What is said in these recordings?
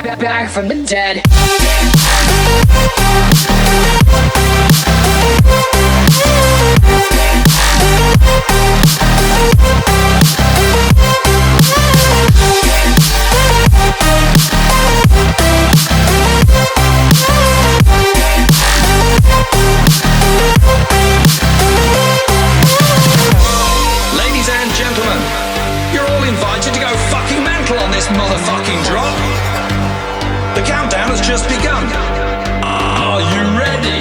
back from the dead. Ladies and gentlemen, you're all invited to go fucking mental on this motherfucking drop. The countdown has just begun. Are you ready?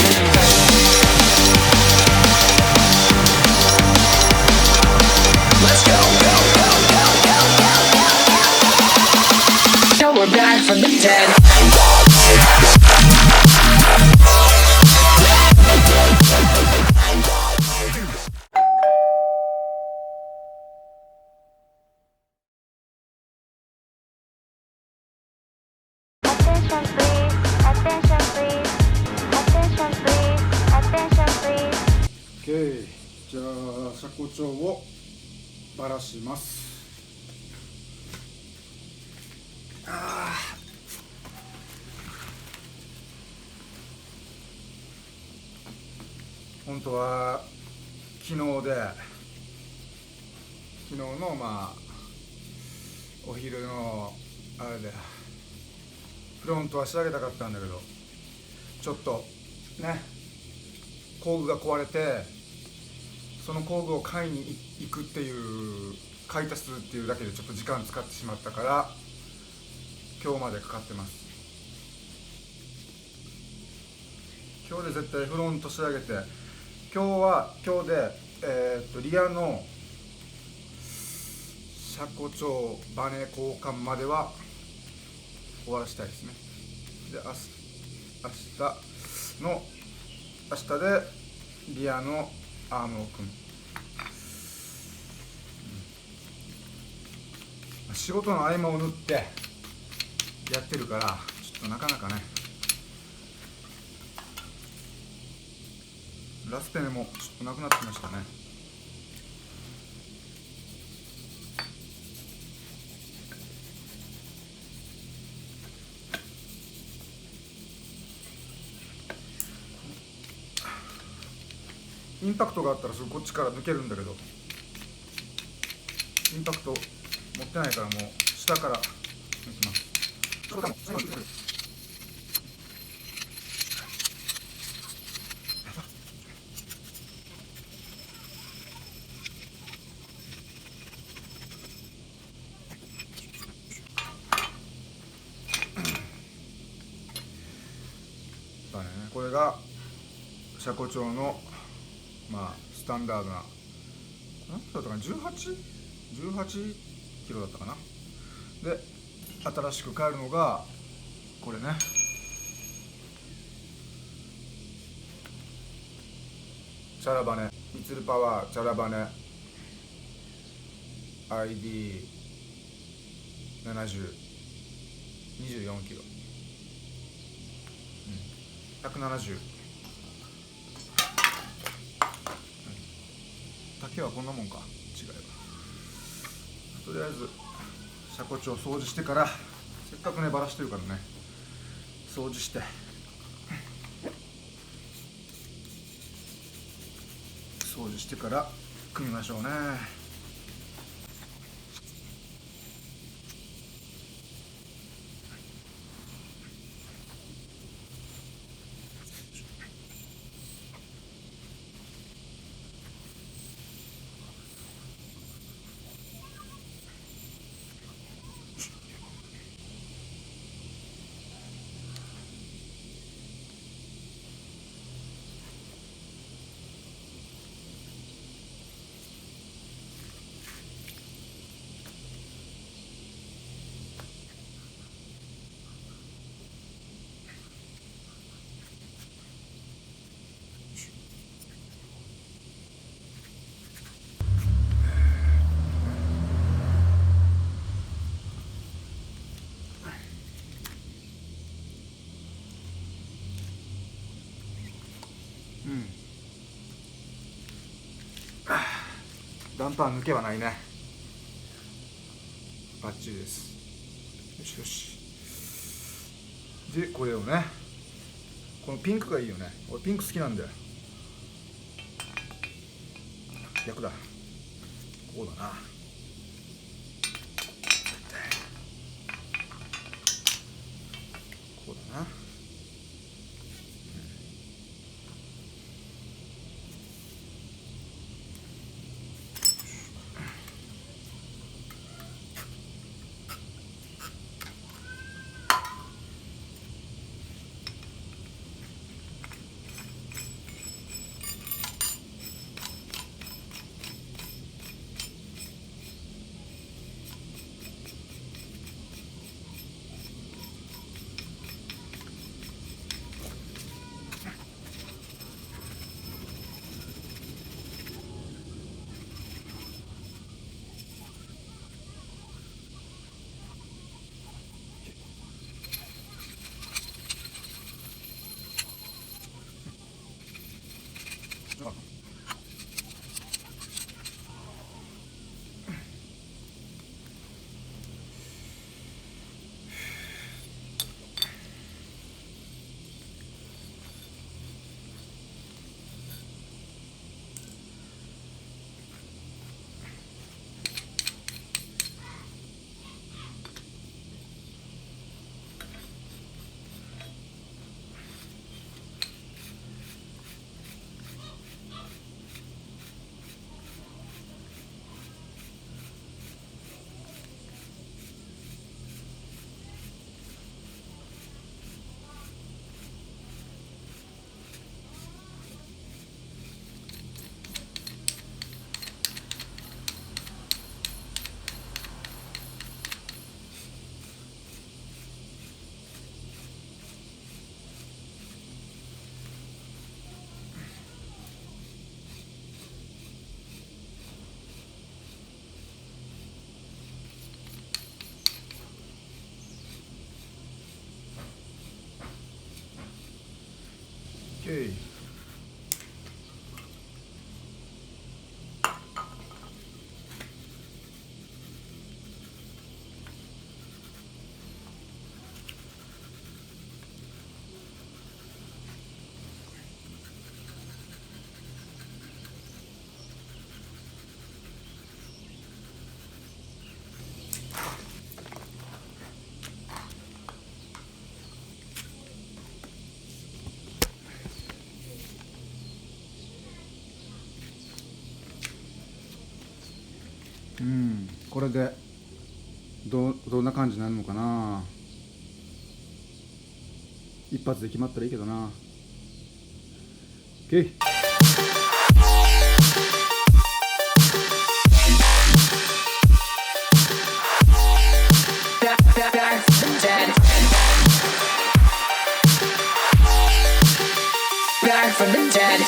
Let's go, go, go, go, go, go, go. So we're back from the dead. Attention please, attention please, attention please, attention please. OK じゃあ車庫帳をばらします。本当は昨日のまあお昼のあれでフロントは仕上げたかったんだけど、ちょっとね工具が壊れて、その工具を買いに行くっていう買い足すっていうだけでちょっと時間使ってしまったから今日までかかってます。今日で絶対フロント仕上げて、今日でリアの車庫帳バネ交換までは終わらしたいですね。で明日でリアのアームを組む、仕事の合間を縫ってやってるからちょっとなかなかね、ラスペネもちょっとなくなってきましたね。インパクトがあったらこっちから抜けるんだけど、インパクト持ってないからもう下から抜きます。これが車庫帳のまあスタンダードな何キロだったかな、18キロだったかな。で新しく変えるのがこれね、チャラバネミツルパワーチャラバネ ID70 24キロ、170。竹はこんなもんか、違えば。とりあえず車庫帳掃除してから、せっかくねバラしてるからね、掃除してから組みましょうね。ダンパー抜けはないね。バッチリです。よしよし。でこれをね、このピンクがいいよね。俺ピンク好きなんだよ。逆だ、こうだな。こうだな。OK。これでどんな感じになるのかな。一発で決まったらいいけどな。 OK。 Back from the dead. Back from the dead.